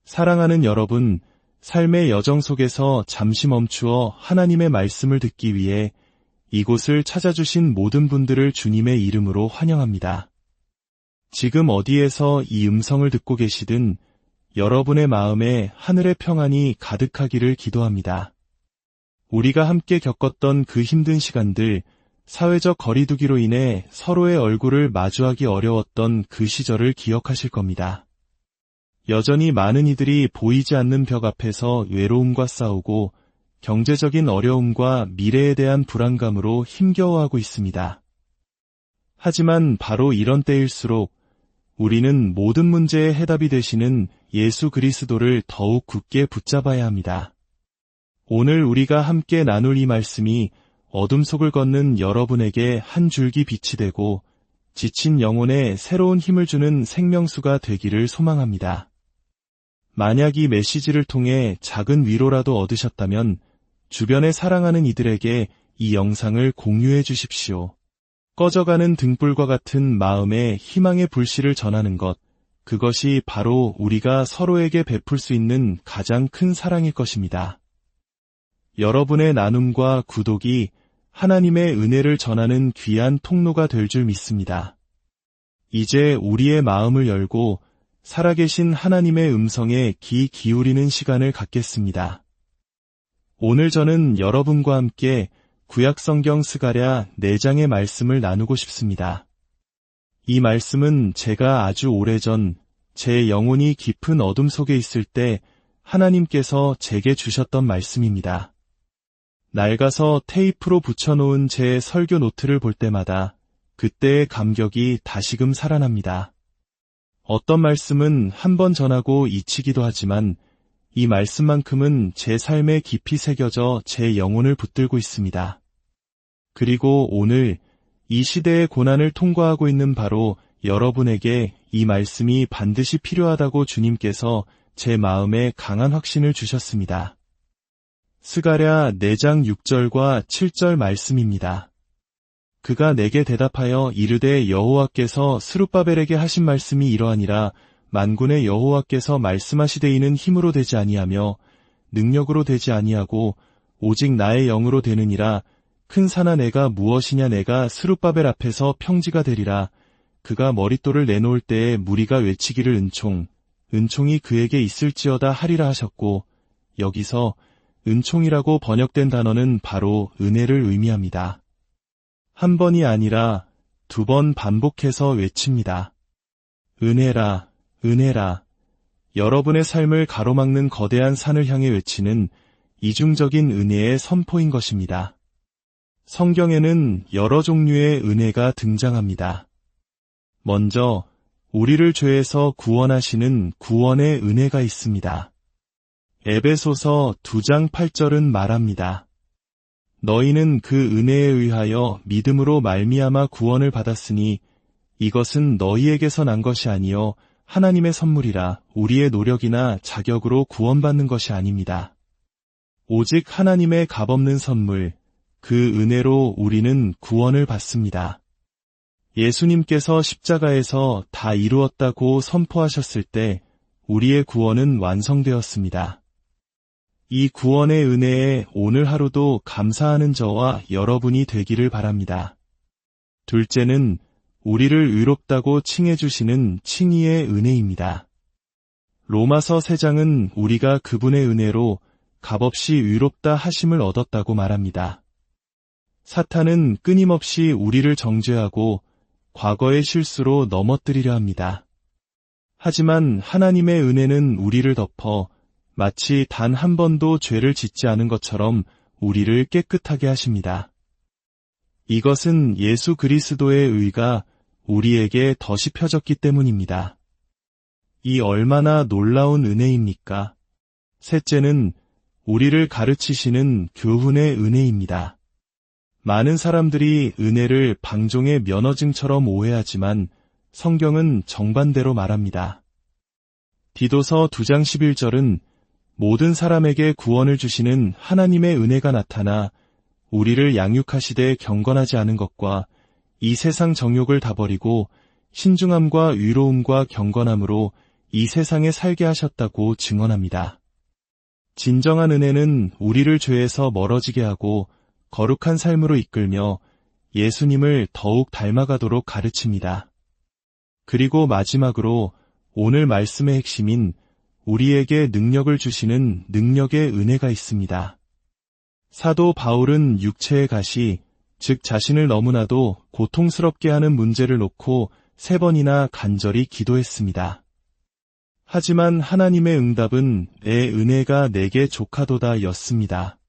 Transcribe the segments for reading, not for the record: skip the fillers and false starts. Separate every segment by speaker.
Speaker 1: 사랑하는 여러분, 삶의 여정 속에서 잠시 멈추어 하나님의 말씀을 듣기 위해 이곳을 찾아주신 모든 분들을 주님의 이름으로 환영합니다. 지금 어디에서 이 음성을 듣고 계시든 여러분의 마음에 하늘의 평안이 가득하기를 기도합니다. 우리가 함께 겪었던 그 힘든 시간들, 사회적 거리두기로 인해 서로의 얼굴을 마주하기 어려웠던 그 시절을 기억하실 겁니다. 여전히 많은 이들이 보이지 않는 벽 앞에서 외로움과 싸우고 경제적인 어려움과 미래에 대한 불안감으로 힘겨워하고 있습니다. 하지만 바로 이런 때일수록 우리는 모든 문제의 해답이 되시는 예수 그리스도를 더욱 굳게 붙잡아야 합니다. 오늘 우리가 함께 나눌 이 말씀이 어둠 속을 걷는 여러분에게 한 줄기 빛이 되고 지친 영혼에 새로운 힘을 주는 생명수가 되기를 소망합니다. 만약 이 메시지를 통해 작은 위로라도 얻으셨다면 주변에 사랑하는 이들에게 이 영상을 공유해 주십시오. 꺼져가는 등불과 같은 마음에 희망의 불씨를 전하는 것, 그것이 바로 우리가 서로에게 베풀 수 있는 가장 큰 사랑일 것입니다. 여러분의 나눔과 구독이 하나님의 은혜를 전하는 귀한 통로가 될 줄 믿습니다. 이제 우리의 마음을 열고 살아계신 하나님의 음성에 귀 기울이는 시간을 갖겠습니다. 오늘 저는 여러분과 함께 구약성경 스가랴 4장의 말씀을 나누고 싶습니다. 이 말씀은 제가 아주 오래전 제 영혼이 깊은 어둠 속에 있을 때 하나님께서 제게 주셨던 말씀입니다. 낡아서 테이프로 붙여놓은 제 설교 노트를 볼 때마다 그때의 감격이 다시금 살아납니다. 어떤 말씀은 한 번 전하고 잊히기도 하지만 이 말씀만큼은 제 삶에 깊이 새겨져 제 영혼을 붙들고 있습니다. 그리고 오늘 이 시대의 고난을 통과하고 있는 바로 여러분에게 이 말씀이 반드시 필요하다고 주님께서 제 마음에 강한 확신을 주셨습니다. 스가랴 4장 6절과 7절 말씀입니다. 그가 내게 대답하여 이르되 여호와께서 스룹바벨에게 하신 말씀이 이러하니라. 만군의 여호와께서 말씀하시되 이는 힘으로 되지 아니하며 능력으로 되지 아니하고 오직 나의 영으로 되느니라. 큰 산아 내가 무엇이냐. 내가 스룹바벨 앞에서 평지가 되리라. 그가 머릿돌을 내놓을 때에 무리가 외치기를 은총이 그에게 있을지어다 하리라 하셨고, 여기서 은총이라고 번역된 단어는 바로 은혜를 의미합니다. 한 번이 아니라 2번 반복해서 외칩니다. 은혜라, 은혜라. 여러분의 삶을 가로막는 거대한 산을 향해 외치는 이중적인 은혜의 선포인 것입니다. 성경에는 여러 종류의 은혜가 등장합니다. 먼저 우리를 죄에서 구원하시는 구원의 은혜가 있습니다. 에베소서 2장 8절은 말합니다. 너희는 그 은혜에 의하여 믿음으로 말미암아 구원을 받았으니 이것은 너희에게서 난 것이 아니요 하나님의 선물이라. 우리의 노력이나 자격으로 구원받는 것이 아닙니다. 오직 하나님의 값없는 선물, 그 은혜로 우리는 구원을 받습니다. 예수님께서 십자가에서 다 이루었다고 선포하셨을 때 우리의 구원은 완성되었습니다. 이 구원의 은혜에 오늘 하루도 감사하는 저와 여러분이 되기를 바랍니다. 둘째는 우리를 의롭다고 칭해주시는 칭의의 은혜입니다. 로마서 3장은 우리가 그분의 은혜로 값없이 의롭다 하심을 얻었다고 말합니다. 사탄은 끊임없이 우리를 정죄하고 과거의 실수로 넘어뜨리려 합니다. 하지만 하나님의 은혜는 우리를 덮어 마치 단 한 번도 죄를 짓지 않은 것처럼 우리를 깨끗하게 하십니다. 이것은 예수 그리스도의 의가 우리에게 덧이 펴졌기 때문입니다. 이 얼마나 놀라운 은혜입니까? 셋째는 우리를 가르치시는 교훈의 은혜입니다. 많은 사람들이 은혜를 방종의 면허증처럼 오해하지만 성경은 정반대로 말합니다. 디도서 2장 11절은 모든 사람에게 구원을 주시는 하나님의 은혜가 나타나 우리를 양육하시되 경건하지 않은 것과 이 세상 정욕을 다 버리고 신중함과 의로움과 경건함으로 이 세상에 살게 하셨다고 증언합니다. 진정한 은혜는 우리를 죄에서 멀어지게 하고 거룩한 삶으로 이끌며 예수님을 더욱 닮아가도록 가르칩니다. 그리고 마지막으로 오늘 말씀의 핵심인 우리에게 능력을 주시는 능력의 은혜가 있습니다. 사도 바울은 육체의 가시, 즉 자신을 너무나도 고통스럽게 하는 문제를 놓고 3번이나 간절히 기도했습니다. 하지만 하나님의 응답은 내 은혜가 내게 족하도다 였습니다.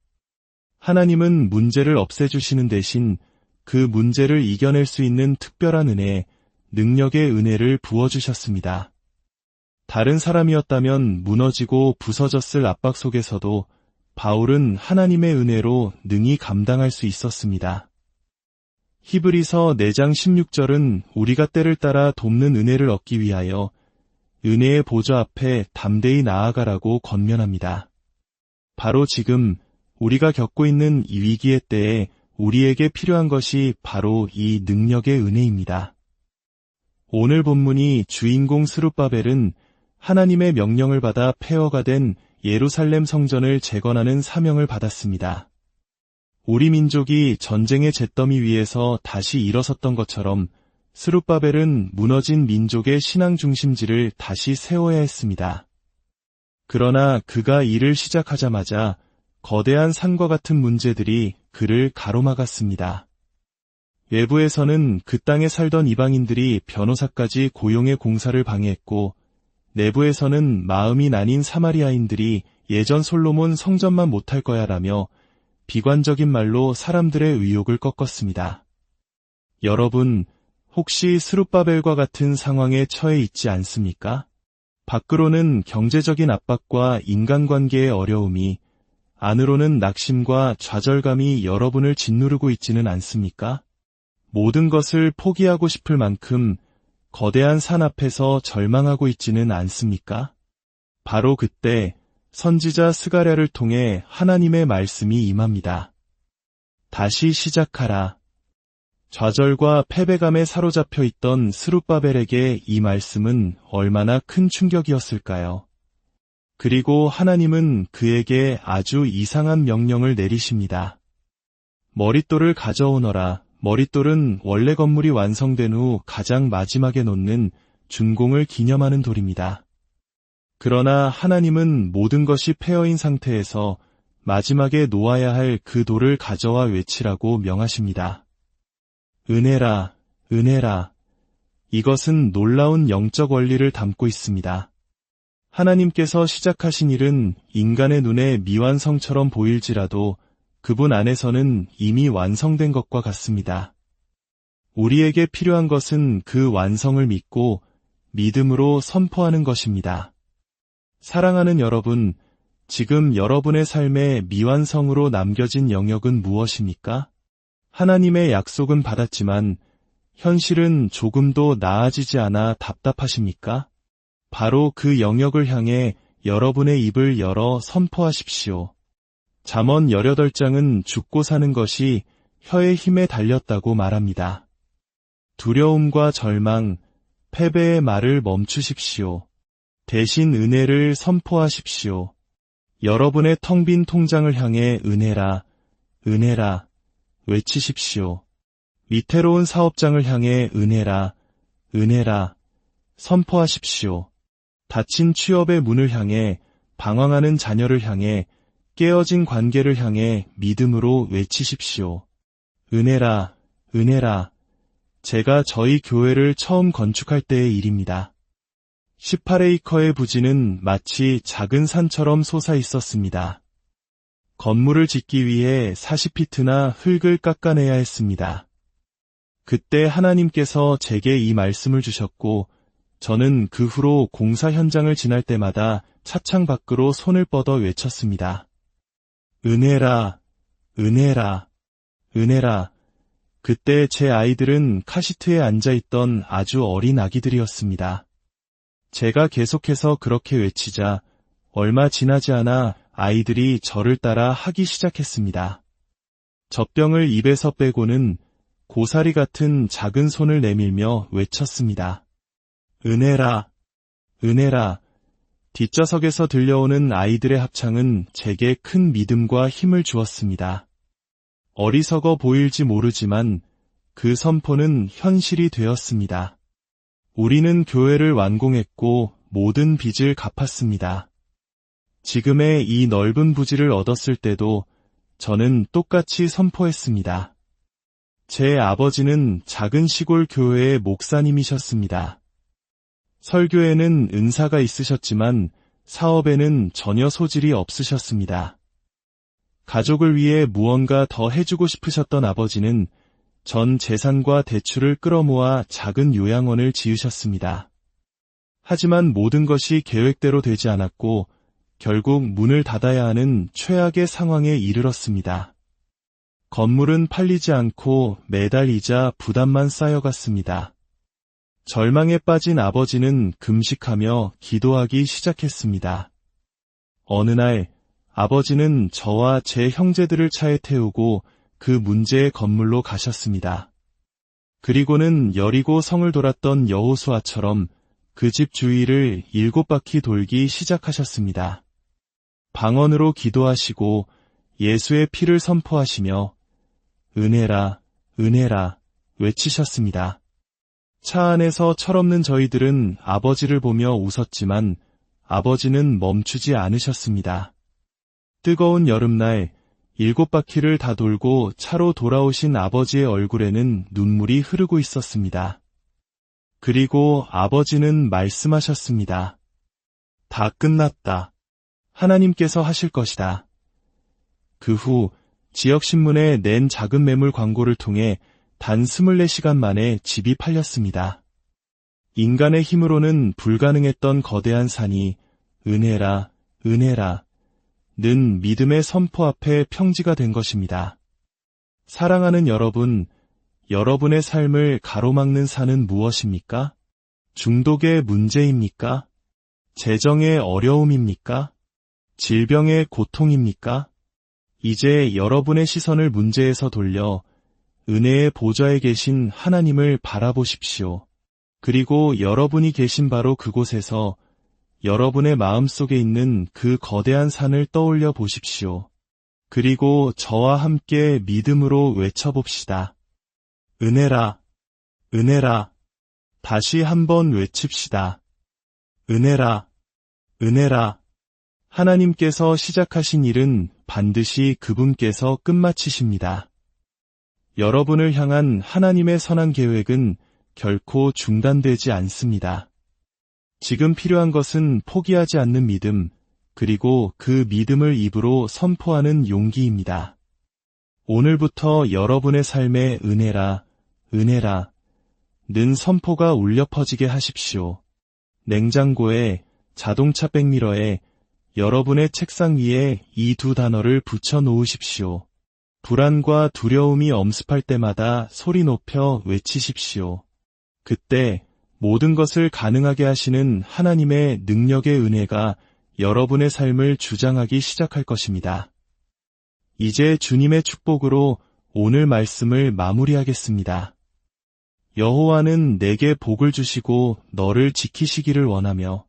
Speaker 1: 하나님은 문제를 없애주시는 대신 그 문제를 이겨낼 수 있는 특별한 은혜, 능력의 은혜를 부어주셨습니다. 다른 사람이었다면 무너지고 부서졌을 압박 속에서도 바울은 하나님의 은혜로 능히 감당할 수 있었습니다. 히브리서 4장 16절은 우리가 때를 따라 돕는 은혜를 얻기 위하여 은혜의 보좌 앞에 담대히 나아가라고 권면합니다. 바로 지금 우리가 겪고 있는 이 위기의 때에 우리에게 필요한 것이 바로 이 능력의 은혜입니다. 오늘 본문이 주인공 스룹바벨은 하나님의 명령을 받아 폐허가 된 예루살렘 성전을 재건하는 사명을 받았습니다. 우리 민족이 전쟁의 잿더미 위에서 다시 일어섰던 것처럼 스룹바벨은 무너진 민족의 신앙 중심지를 다시 세워야 했습니다. 그러나 그가 일을 시작하자마자 거대한 산과 같은 문제들이 그를 가로막았습니다. 외부에서는 그 땅에 살던 이방인들이 변호사까지 고용해 공사를 방해했고, 내부에서는 마음이 나뉜 사마리아인들이 예전 솔로몬 성전만 못할 거야 라며 비관적인 말로 사람들의 의욕을 꺾었습니다. 여러분, 혹시 스룹바벨과 같은 상황에 처해 있지 않습니까? 밖으로는 경제적인 압박과 인간관계의 어려움이, 안으로는 낙심과 좌절감이 여러분을 짓누르고 있지는 않습니까? 모든 것을 포기하고 싶을 만큼 거대한 산 앞에서 절망하고 있지는 않습니까? 바로 그때 선지자 스가랴를 통해 하나님의 말씀이 임합니다. 다시 시작하라. 좌절과 패배감에 사로잡혀 있던 스룹바벨에게 이 말씀은 얼마나 큰 충격이었을까요? 그리고 하나님은 그에게 아주 이상한 명령을 내리십니다. 머릿돌을 가져오너라. 머릿돌은 원래 건물이 완성된 후 가장 마지막에 놓는 준공을 기념하는 돌입니다. 그러나 하나님은 모든 것이 폐허인 상태에서 마지막에 놓아야 할 그 돌을 가져와 외치라고 명하십니다. 은혜라, 은혜라. 이것은 놀라운 영적 원리를 담고 있습니다. 하나님께서 시작하신 일은 인간의 눈에 미완성처럼 보일지라도 그분 안에서는 이미 완성된 것과 같습니다. 우리에게 필요한 것은 그 완성을 믿고 믿음으로 선포하는 것입니다. 사랑하는 여러분, 지금 여러분의 삶에 미완성으로 남겨진 영역은 무엇입니까? 하나님의 약속은 받았지만 현실은 조금도 나아지지 않아 답답하십니까? 바로 그 영역을 향해 여러분의 입을 열어 선포하십시오. 잠언 18장은 죽고 사는 것이 혀의 힘에 달렸다고 말합니다. 두려움과 절망, 패배의 말을 멈추십시오. 대신 은혜를 선포하십시오. 여러분의 텅 빈 통장을 향해 은혜라, 은혜라 외치십시오. 위태로운 사업장을 향해 은혜라, 은혜라 선포하십시오. 닫힌 취업의 문을 향해, 방황하는 자녀를 향해, 깨어진 관계를 향해 믿음으로 외치십시오. 은혜라, 은혜라. 제가 저희 교회를 처음 건축할 때의 일입니다. 18에이커의 부지는 마치 작은 산처럼 솟아 있었습니다. 건물을 짓기 위해 40피트나 흙을 깎아내야 했습니다. 그때 하나님께서 제게 이 말씀을 주셨고, 저는 그 후로 공사 현장을 지날 때마다 차창 밖으로 손을 뻗어 외쳤습니다. 은혜라, 은혜라, 은혜라. 그때 제 아이들은 카시트에 앉아있던 아주 어린 아기들이었습니다. 제가 계속해서 그렇게 외치자 얼마 지나지 않아 아이들이 저를 따라 하기 시작했습니다. 젖병을 입에서 빼고는 고사리 같은 작은 손을 내밀며 외쳤습니다. 은혜라, 은혜라. 뒷좌석에서 들려오는 아이들의 합창은 제게 큰 믿음과 힘을 주었습니다. 어리석어 보일지 모르지만 그 선포는 현실이 되었습니다. 우리는 교회를 완공했고 모든 빚을 갚았습니다. 지금의 이 넓은 부지를 얻었을 때도 저는 똑같이 선포했습니다. 제 아버지는 작은 시골 교회의 목사님이셨습니다. 설교에는 은사가 있으셨지만 사업에는 전혀 소질이 없으셨습니다. 가족을 위해 무언가 더 해주고 싶으셨던 아버지는 전 재산과 대출을 끌어모아 작은 요양원을 지으셨습니다. 하지만 모든 것이 계획대로 되지 않았고 결국 문을 닫아야 하는 최악의 상황에 이르렀습니다. 건물은 팔리지 않고 매달 이자 부담만 쌓여갔습니다. 절망에 빠진 아버지는 금식하며 기도하기 시작했습니다. 어느 날 아버지는 저와 제 형제들을 차에 태우고 그 문제의 건물로 가셨습니다. 그리고는 여리고 성을 돌았던 여호수아처럼 그 집 주위를 7바퀴 돌기 시작하셨습니다. 방언으로 기도하시고 예수의 피를 선포하시며 은혜라, 은혜라 외치셨습니다. 차 안에서 철없는 저희들은 아버지를 보며 웃었지만 아버지는 멈추지 않으셨습니다. 뜨거운 여름날 7바퀴를 다 돌고 차로 돌아오신 아버지의 얼굴에는 눈물이 흐르고 있었습니다. 그리고 아버지는 말씀하셨습니다. 다 끝났다. 하나님께서 하실 것이다. 그 후 지역신문에 낸 작은 매물 광고를 통해 단 24시간 만에 집이 팔렸습니다. 인간의 힘으로는 불가능했던 거대한 산이 은혜라, 은혜라 는 믿음의 선포 앞에 평지가 된 것입니다. 사랑하는 여러분, 여러분의 삶을 가로막는 산은 무엇입니까? 중독의 문제입니까? 재정의 어려움입니까? 질병의 고통입니까? 이제 여러분의 시선을 문제에서 돌려 은혜의 보좌에 계신 하나님을 바라보십시오. 그리고 여러분이 계신 바로 그곳에서 여러분의 마음속에 있는 그 거대한 산을 떠올려 보십시오. 그리고 저와 함께 믿음으로 외쳐봅시다. 은혜라, 은혜라. 다시 한번 외칩시다. 은혜라, 은혜라. 하나님께서 시작하신 일은 반드시 그분께서 끝마치십니다. 여러분을 향한 하나님의 선한 계획은 결코 중단되지 않습니다. 지금 필요한 것은 포기하지 않는 믿음, 그리고 그 믿음을 입으로 선포하는 용기입니다. 오늘부터 여러분의 삶에 은혜라, 은혜라 는 선포가 울려 퍼지게 하십시오. 냉장고에, 자동차 백미러에, 여러분의 책상 위에 이 두 단어를 붙여 놓으십시오. 불안과 두려움이 엄습할 때마다 소리 높여 외치십시오. 그때 모든 것을 가능하게 하시는 하나님의 능력의 은혜가 여러분의 삶을 주장하기 시작할 것입니다. 이제 주님의 축복으로 오늘 말씀을 마무리하겠습니다. 여호와는 내게 복을 주시고 너를 지키시기를 원하며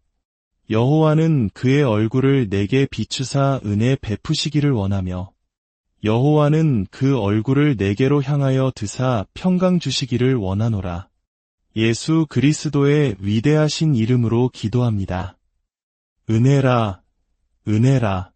Speaker 1: 여호와는 그의 얼굴을 내게 비추사 은혜 베푸시기를 원하며 여호와는 그 얼굴을 내게로 향하여 드사 평강 주시기를 원하노라. 예수 그리스도의 위대하신 이름으로 기도합니다. 은혜라, 은혜라.